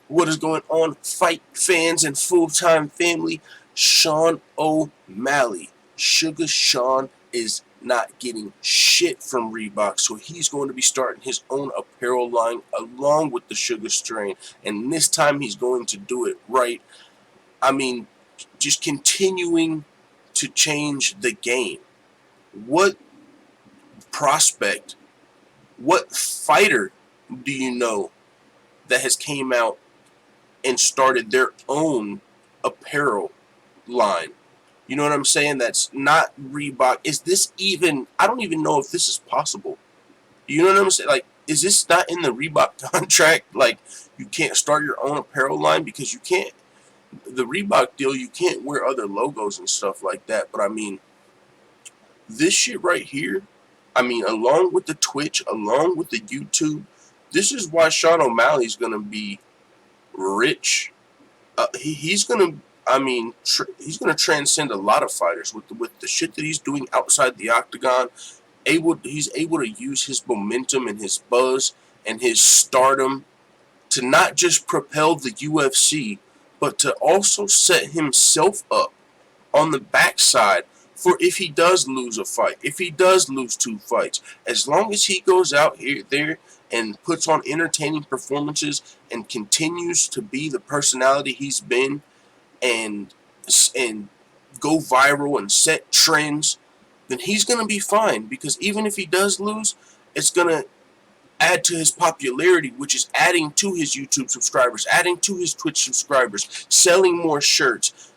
What is going on, fight fans and full-time family? Sean O'Malley. Suga Sean is not getting shit from Reebok, so he's going to be starting his own apparel line along with the Suga strain, and this time he's going to do it right. I mean, just continuing to change the game. What prospect, what fighter do you know that has came out and started their own apparel line? You know what I'm saying? That's not Reebok. Is this even, I don't even know if this is possible. You know what I'm saying? Like, is this not in the Reebok contract? Like, you can't start your own apparel line because you can't, the Reebok deal, you can't wear other logos and stuff like that. But I mean, this shit right here, I mean, along with the Twitch, along with the YouTube, this is why Sean O'Malley's going to be rich. He's gonna, I mean, he's gonna transcend a lot of fighters with the shit that he's doing outside the octagon. He's able to use his momentum and his buzz and his stardom to not just propel the UFC, but to also set himself up on the backside for if he does lose a fight, if he does lose 2 fights, as long as he goes out here there and puts on entertaining performances and continues to be the personality he's been and go viral and set trends, then he's going to be fine, because even if he does lose, it's going to add to his popularity, which is adding to his YouTube subscribers, adding to his Twitch subscribers, selling more shirts,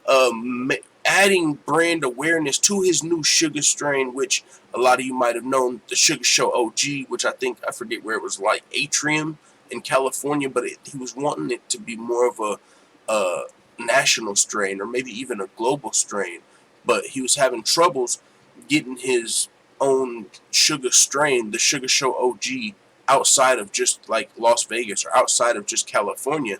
adding brand awareness to his new Suga strain, which a lot of you might have known, the Suga Show OG, which I forget where it was, like Atrium in California, but he was wanting it to be more of a national strain or maybe even a global strain, but he was having troubles getting his own Suga strain, the Suga Show OG, outside of just like Las Vegas or outside of just California.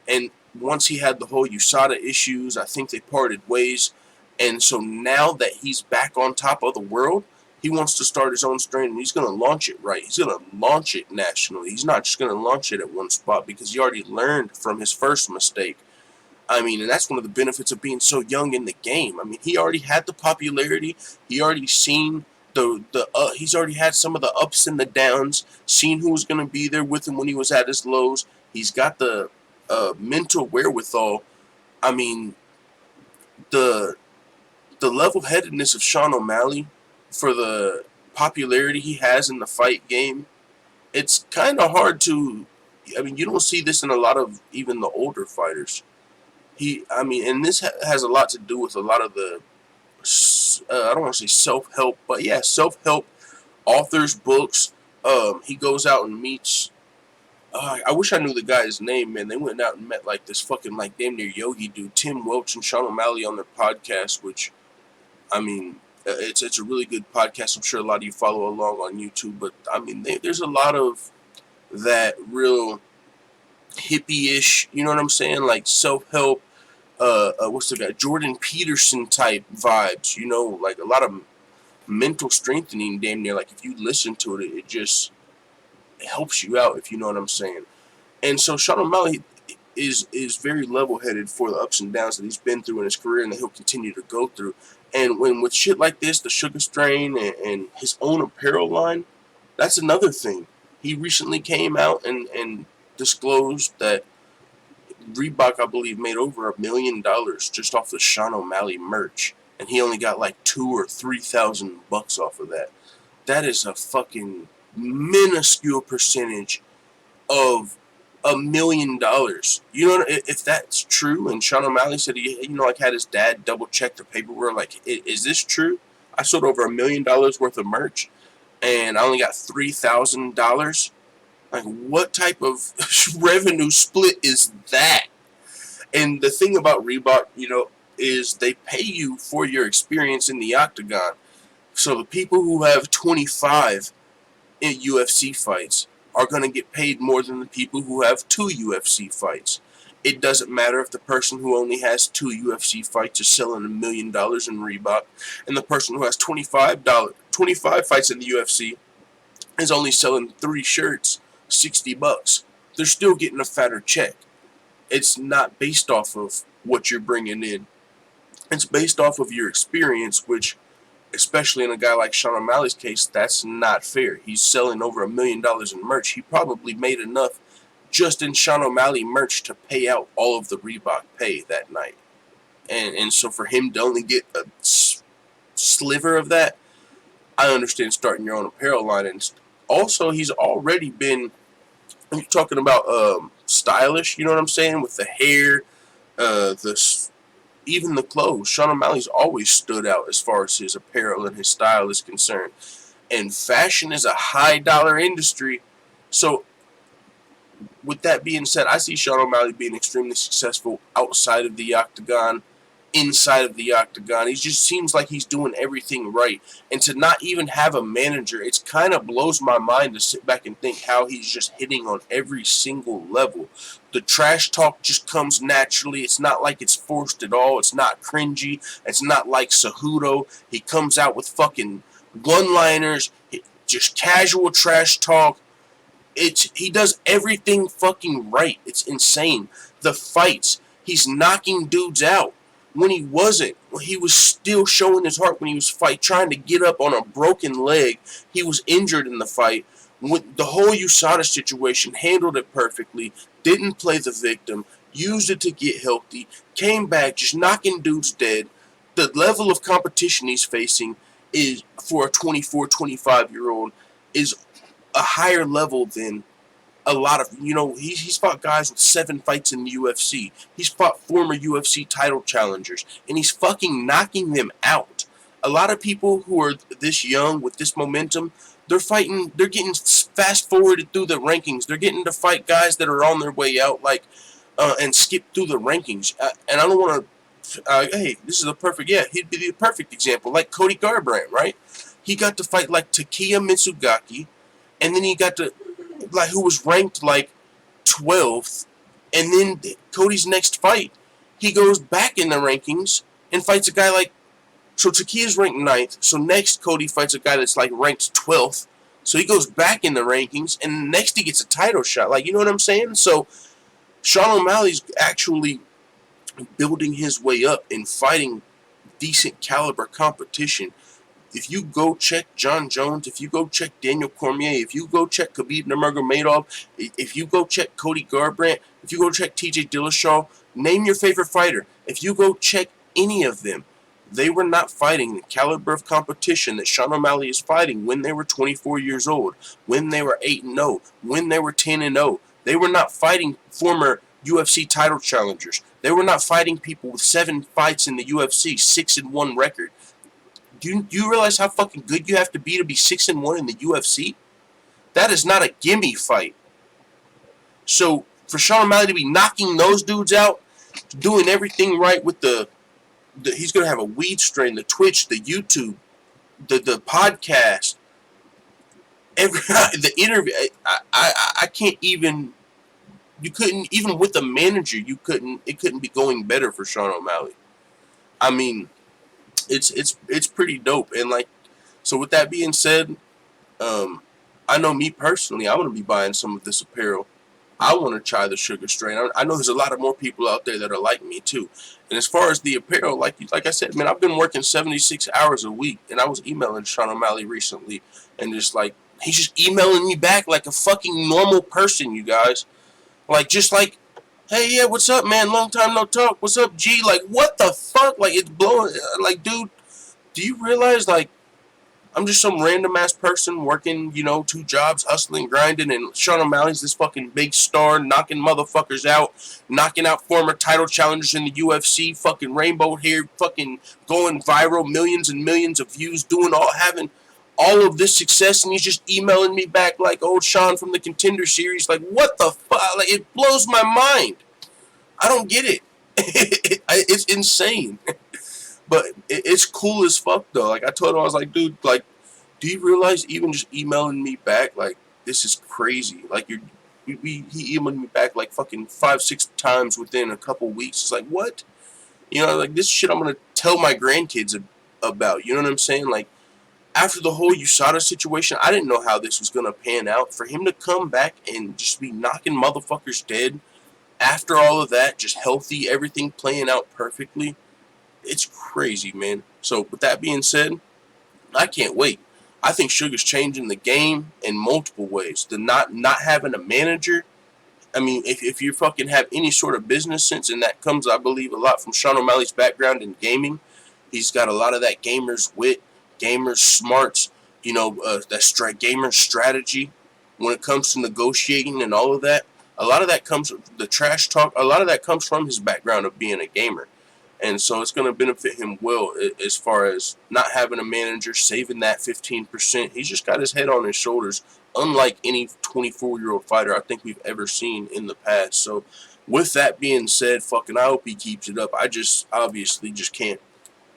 And once he had the whole USADA issues, I think they parted ways. And so now that he's back on top of the world, he wants to start his own strain, and he's going to launch it right. He's going to launch it nationally. He's not just going to launch it at one spot, because he already learned from his first mistake. I mean, and that's one of the benefits of being so young in the game. I mean, he already had the popularity. He already seen he's already had some of the ups and the downs, seen who was going to be there with him when he was at his lows. He's got the mental wherewithal. I mean, the level-headedness of Sean O'Malley for the popularity he has in the fight game, it's kind of hard to, I mean, you don't see this in a lot of even the older fighters. I mean, and this has a lot to do with a lot of the, I don't want to say self-help, but yeah, self-help authors, books. He goes out and meets, I wish I knew the guy's name, man. They went out and met like this fucking like damn near yogi dude, Tim Welch and Sean O'Malley, on their podcast, which, I mean, it's a really good podcast. I'm sure a lot of you follow along on YouTube, but I mean, there's a lot of that real hippie-ish, you know what I'm saying, like self-help, what's the guy, Jordan Peterson type vibes, you know, like a lot of mental strengthening, damn near. Like if you listen to it, it just helps you out, if you know what I'm saying. And so Sean O'Malley is very level-headed for the ups and downs that he's been through in his career and that he'll continue to go through. And when with shit like this, the Suga strain and his own apparel line, that's another thing. He recently came out and disclosed that Reebok, I believe, made over $1 million just off the Sean O'Malley merch, and he only got like $2,000 or $3,000 off of that. That is a fucking minuscule percentage of $1 million. You know, if that's true, and Sean O'Malley said he, you know, like had his dad double check the paperwork, like, is this true? I sold over $1 million worth of merch, and I only got $3,000. Like, what type of revenue split is that? And the thing about Reebok, you know, is they pay you for your experience in the octagon. So the people who have 25 in UFC fights are going to get paid more than the people who have 2 UFC fights. It doesn't matter if the person who only has 2 UFC fights is selling $1 million in Reebok, and the person who has 25 fights in the UFC is only selling 3 shirts, $60. They're still getting a fatter check. it's not based off of what you're bringing in. It's based off of your experience, which, especially in a guy like Sean O'Malley's case, that's not fair. He's selling over $1 million in merch. He probably made enough just in Sean O'Malley merch to pay out all of the Reebok pay that night. And so for him to only get a sliver of that, I understand starting your own apparel line. And also, he's already been, you're talking about stylish, you know what I'm saying, with the hair, even the clothes. Sean O'Malley's always stood out as far as his apparel and his style is concerned. And fashion is a high dollar industry. So with that being said, I see Sean O'Malley being extremely successful outside of the octagon, inside of the octagon. He just seems like he's doing everything right. And to not even have a manager, it kind of blows my mind to sit back and think how he's just hitting on every single level. The trash talk just comes naturally. It's not like it's forced at all. It's not cringy. It's not like Cejudo. He comes out with fucking one-liners, just casual trash talk. He does everything fucking right. It's insane. The fights, he's knocking dudes out. When he wasn't, when he was still showing his heart when he was trying to get up on a broken leg. He was injured in the fight. With the whole USADA situation, handled it perfectly, didn't play the victim, used it to get healthy, came back, just knocking dudes dead. The level of competition he's facing is, for a 24, 25-year-old, is a higher level than a lot of, he's fought guys with 7 fights in the UFC. He's fought former UFC title challengers, and he's fucking knocking them out. A lot of people who are this young with this momentum, they're getting fast forwarded through the rankings. They're getting to fight guys that are on their way out, and skip through the rankings. And I don't want to, hey, this is he'd be the perfect example, like Cody Garbrandt, right? He got to fight like Takeya Mitsugaki, and then he got to, who was ranked 12th, and then Cody's next fight, he goes back in the rankings and fights a guy so Takeya's ranked 9th, so next Cody fights a guy that's ranked 12th, so he goes back in the rankings, and next he gets a title shot, you know what I'm saying? So Sean O'Malley's actually building his way up and fighting decent caliber competition. If you go check John Jones, if you go check Daniel Cormier, if you go check Khabib Nurmagomedov, if you go check Cody Garbrandt, if you go check TJ Dillashaw, name your favorite fighter. If you go check any of them, they were not fighting the caliber of competition that Sean O'Malley is fighting when they were 24 years old, when they were 8-0, when they were 10-0. They were not fighting former UFC title challengers. They were not fighting people with 7 fights in the UFC, 6-1 record. Do you realize how fucking good you have to be 6-1 in the UFC? That is not a gimme fight. So for Sean O'Malley to be knocking those dudes out, doing everything right with he's gonna have a weed strain, the Twitch, the YouTube, the podcast, the interview. I can't even. You couldn't, even with the manager, it couldn't be going better for Sean O'Malley. I mean, it's pretty dope. And so with that being said, I know me personally, I'm gonna be buying some of this apparel. I want to try the sugar strain. I know there's a lot of more people out there that are like me too. And as far as the apparel, like I said, man, I've been working 76 hours a week, and I was emailing Sean O'Malley recently, and he's just emailing me back like a fucking normal person, you guys. Hey, yeah, what's up, man? Long time no talk. What's up, G? What the fuck? It's blowing. Dude, do you realize, I'm just some random-ass person working, 2 jobs, hustling, grinding, and Sean O'Malley's this fucking big star, knocking motherfuckers out, knocking out former title challengers in the UFC, fucking rainbow hair, fucking going viral, millions and millions of views, having all of this success, and he's just emailing me back like old Sean from the Contender Series. What the fuck? It blows my mind. I don't get it. It's insane. But it's cool as fuck, though. I told him, I was like, dude, do you realize even just emailing me back, this is crazy. He emailed me back fucking 5-6 times within a couple weeks. It's what? This shit I'm gonna tell my grandkids about. You know what I'm saying? After the whole USADA situation, I didn't know how this was gonna pan out. For him to come back and just be knocking motherfuckers dead, after all of that, just healthy, everything playing out perfectly. It's crazy, man. So with that being said, I can't wait. I think Suga's changing the game in multiple ways. The not having a manager. I mean, if you fucking have any sort of business sense, and that comes, I believe, a lot from Sean O'Malley's background in gaming. He's got a lot of that gamer's wit, gamer's smarts, that gamer strategy when it comes to negotiating and all of that. A lot of that comes, the trash talk, a lot of that comes from his background of being a gamer. And so it's going to benefit him well as far as not having a manager, saving that 15%. He's just got his head on his shoulders, unlike any 24-year-old fighter I think we've ever seen in the past. So with that being said, I hope he keeps it up. I just obviously just can't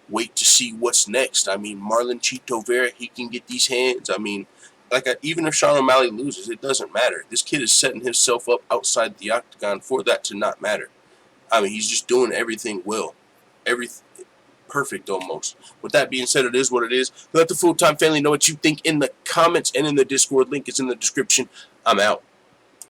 wait to see what's next. I mean, Marlon Chito Vera, he can get these hands. I mean, even if Sean O'Malley loses, it doesn't matter. This kid is setting himself up outside the octagon for that to not matter. I mean, he's just doing everything well. Everything perfect almost. With that being said, it is what it is. Let the full-time family know what you think in the comments and in the Discord. Link is in the description. I'm out.